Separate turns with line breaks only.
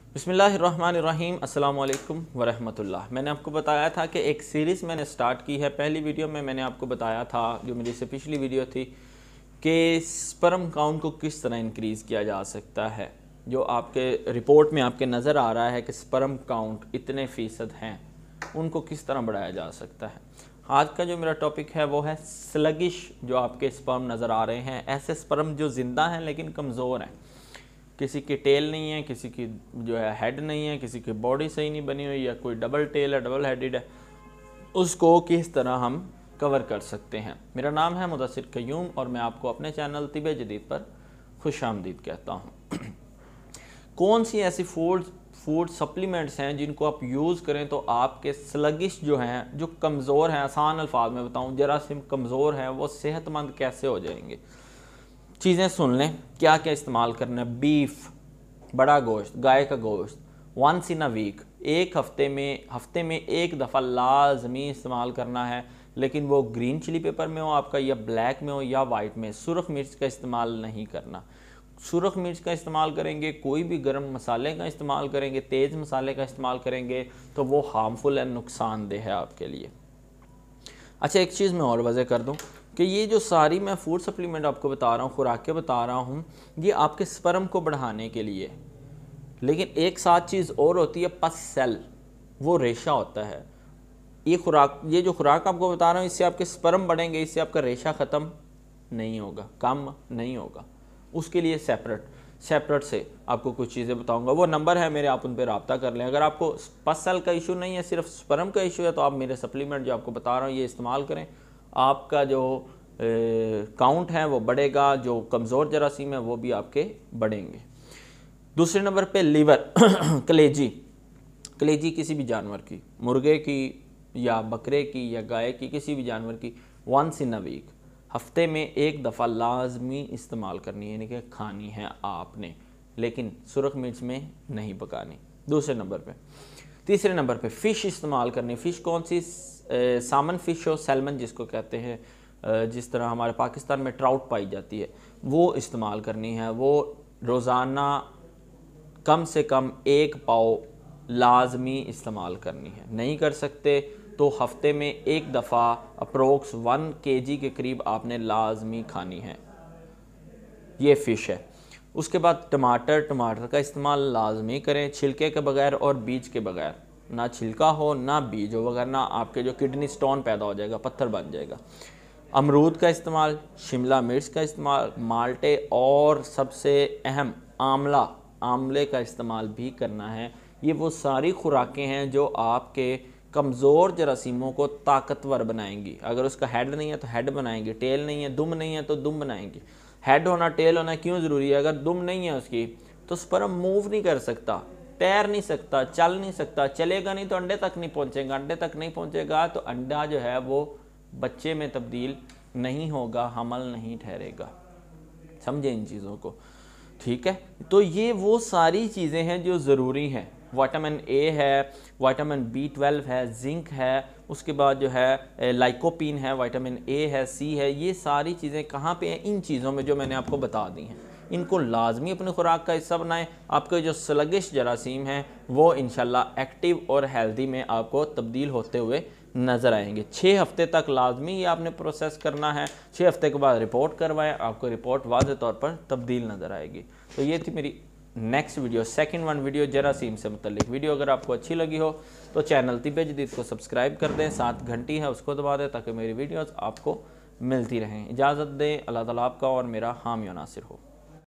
बिस्मिल्लाहिर्रहमानिर्रहीम अस्सलामु अलैकुम वरहमतुल्लाह। मैंने आपको बताया था कि एक सीरीज़ मैंने स्टार्ट की है। पहली वीडियो में मैंने आपको बताया था, जो मेरी से पिछली वीडियो थी, कि स्पर्म काउंट को किस तरह इंक्रीज़ किया जा सकता है। जो आपके रिपोर्ट में आपके नज़र आ रहा है कि स्पर्म काउंट इतने फ़ीसद हैं, उनको किस तरह बढ़ाया जा सकता है। आज का जो मेरा टॉपिक है वो है स्लगिश जो आपके स्पर्म नज़र आ रहे हैं, ऐसे स्पर्म जो ज़िंदा हैं लेकिन कमज़ोर हैं। किसी की टेल नहीं है, किसी की जो है हेड नहीं है, किसी की बॉडी सही नहीं बनी हुई, या कोई डबल टेल है, डबल हेडेड है, उसको किस तरह हम कवर कर सकते हैं। मेरा नाम है मुदस्सिर क़य्यूम और मैं आपको अपने चैनल तिब जदीद पर खुशामदीद कहता हूँ। कौन सी ऐसी फूड सप्लीमेंट्स हैं जिनको आप यूज़ करें तो आपके स्लगिश जो हैं, जो कमज़ोर हैं, आसान अल्फाज में बताऊँ, जरासीम कमज़ोर हैं, वो सेहतमंद कैसे हो जाएंगे। चीज़ें सुन लें, क्या क्या इस्तेमाल करना है। बीफ, बड़ा गोश्त, गाय का गोश्त, वंस इन अ वीक, एक हफ्ते में एक दफ़ा लाजमी इस्तेमाल करना है। लेकिन वो ग्रीन चिली पेपर में हो आपका, या ब्लैक में हो, या वाइट में। सुरख मिर्च का इस्तेमाल नहीं करना। सुरख मिर्च का इस्तेमाल करेंगे, कोई भी गर्म मसाले का इस्तेमाल करेंगे, तेज़ मसाले का इस्तेमाल करेंगे तो वो हार्मफुल है, नुकसानदेह है आपके लिए। अच्छा, एक चीज़ मैं और वजह कर दूं कि ये जो सारी मैं फूड सप्लीमेंट आपको बता रहा हूँ, खुराकें बता रहा हूँ, ये आपके स्पर्म को बढ़ाने के लिए। लेकिन एक साथ चीज़ और होती है, पस सेल, वो रेशा होता है। ये जो खुराक आपको बता रहा हूँ, इससे आपके स्पर्म बढ़ेंगे, इससे आपका रेशा ख़त्म नहीं होगा, कम नहीं होगा। उसके लिए सेपरेट से आपको कुछ चीज़ें बताऊंगा। वो नंबर है मेरे, आप उन पर रब्ता कर लें। अगर आपको पस सेल का इशू नहीं है, सिर्फ स्पर्म का इशू है, तो आप मेरे सप्लीमेंट जो आपको बता रहा हूँ ये इस्तेमाल करें। आपका जो काउंट है वो बढ़ेगा, जो कमज़ोर जरासीम है वो भी आपके बढ़ेंगे। दूसरे नंबर पे लिवर कलेजी किसी भी जानवर की, मुर्गे की या बकरे की या गाय की, किसी भी जानवर की, वंस इन अ वीक, हफ्ते में एक दफ़ा लाजमी इस्तेमाल करनी है, यानी कि खानी है आपने, लेकिन सुरख मिर्च में नहीं पकानी। दूसरे नंबर पे। तीसरे नंबर पे फ़िश इस्तेमाल करनी। फ़िश कौन सी? सामन फ़िश हो, सैल्मन जिसको कहते हैं, जिस तरह हमारे पाकिस्तान में ट्राउट पाई जाती है, वो इस्तेमाल करनी है। वो रोज़ाना कम से कम 1 पाव लाजमी इस्तेमाल करनी है। नहीं कर सकते तो हफ्ते में एक दफ़ा अप्रोक्स 1 kg के करीब आपने लाजमी खानी है। ये फ़िश है। उसके बाद टमाटर का इस्तेमाल लाजमी करें, छिलके के बगैर और बीज के बगैर। ना छिलका हो ना बीज हो, वगरना आपके जो किडनी स्टोन पैदा हो जाएगा, पत्थर बन जाएगा। अमरूद का इस्तेमाल, शिमला मिर्च का इस्तेमाल, माल्टे, और सबसे अहम आमले का इस्तेमाल भी करना है। ये वो सारी खुराकें हैं जो आपके कमज़ोर जरासीमों को ताकतवर बनाएंगी। अगर उसका हेड नहीं है तो हेड बनाएंगी, टेल नहीं है, दुम नहीं है तो दुम बनाएंगी। हेड होना, टेल होना क्यों ज़रूरी है? अगर दुम नहीं है उसकी तो स्पर्म मूव नहीं कर सकता, तैर नहीं सकता, चल नहीं सकता, चलेगा नहीं तो अंडे तक नहीं पहुँचेगा, अंडे तक नहीं पहुँचेगा तो अंडा जो है वो बच्चे में तब्दील नहीं होगा, हमल नहीं ठहरेगा। समझे इन चीज़ों को, ठीक है। तो ये वो सारी चीज़ें हैं जो ज़रूरी हैं। विटामिन ए है, विटामिन B12 है, जिंक है, उसके बाद जो है लाइकोपीन है, विटामिन ए है, सी है। ये सारी चीज़ें कहाँ पे हैं? इन चीज़ों में जो मैंने आपको बता दी हैं। इनको लाजमी अपनी खुराक का हिस्सा बनाएं। आपके जो स्लगिश जरासीम हैं वो इंशाल्लाह एक्टिव और हेल्दी में आपको तब्दील होते हुए नज़र आएंगे। 6 हफ्ते तक लाजमी ये आपने प्रोसेस करना है। 6 हफ्ते के बाद रिपोर्ट करवाएं, आपको रिपोर्ट वाज़ेह तौर पर तब्दील नज़र आएगी। तो ये थी मेरी नेक्स्ट वीडियो, सेकंड वीडियो जरासीम से मुतल्लिक वीडियो। अगर आपको अच्छी लगी हो तो चैनल तिब जदीद को सब्सक्राइब कर दें, साथ घंटी है उसको दबा दें ताकि मेरी वीडियोस आपको मिलती रहें। इजाज़त दें, अल्लाह ताला आपका और मेरा हामी और नासिर हो।